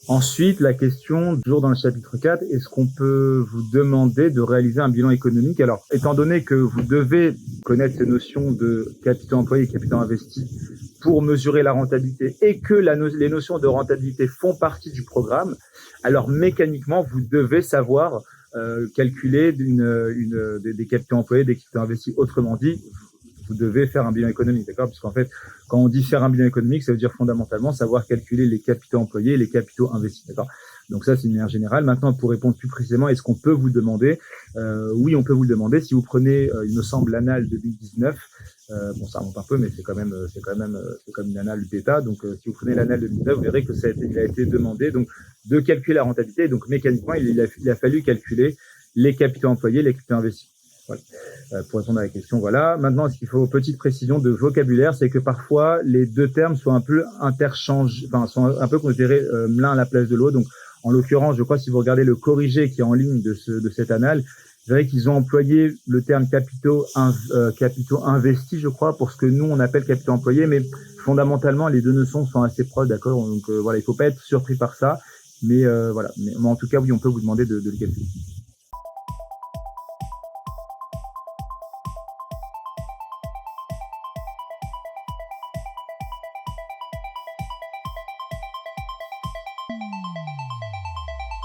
Ensuite, la question, toujours dans le chapitre 4, est-ce qu'on peut vous demander de réaliser un bilan économique? Alors, étant donné que vous devez connaître ces notions de capitaux employés et capitaux investis pour mesurer la rentabilité et que les notions de rentabilité font partie du programme, alors mécaniquement, vous devez savoir calculer des capitaux employés, des capitaux investis. Autrement dit, vous devez faire un bilan économique, d'accord? Parce qu'en fait, quand on dit faire un bilan économique, ça veut dire fondamentalement savoir calculer les capitaux employés et les capitaux investis, d'accord? Donc ça, c'est une manière générale. Maintenant, pour répondre plus précisément, est-ce qu'on peut vous le demander? Oui, on peut vous le demander. Si vous prenez, il me semble, l'annale 2019, bon, ça remonte un peu, mais c'est quand même une annale bêta. Donc, si vous prenez l'annale 2019, vous verrez que il a été demandé donc de calculer la rentabilité. Donc, mécaniquement, il a fallu calculer les capitaux employés, les capitaux investis. Voilà. Pour répondre à la question, voilà. Maintenant, ce qu'il faut, petite précision de vocabulaire, c'est que parfois les deux termes sont un peu sont un peu considérés l'un à la place de l'autre. Donc, en l'occurrence, je crois si vous regardez le corrigé qui est en ligne de cette annale, vous verrez qu'ils ont employé le terme capitaux investis, je crois, pour ce que nous on appelle capitaux employés, mais fondamentalement les deux notions sont assez proches, d'accord. Donc voilà, il faut pas être surpris par ça, mais voilà. Mais en tout cas, oui, on peut vous demander de le calculer.